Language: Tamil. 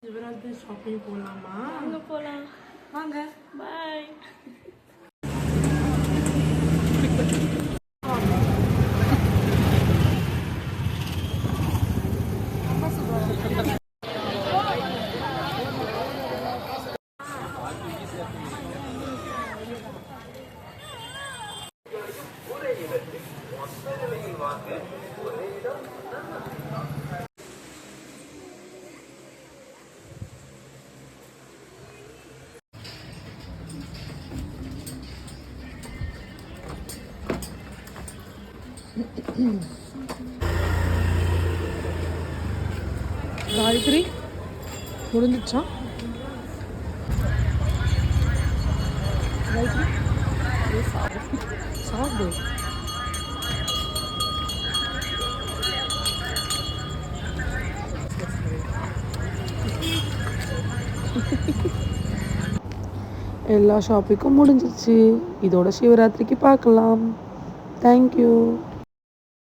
சிவராத்திரி ஷாப்பிங் போகலாமா? வாங்க போகலாம். வாங்க. பாய். காயத்ரி முடிஞ்சிச்சா? காயத்ரி சாப்பிடு. எல்லா ஷாப்பிங்கும் முடிஞ்சிச்சு. இதோட சிவராத்திரிக்கு பார்க்கலாம். தேங்க்யூ.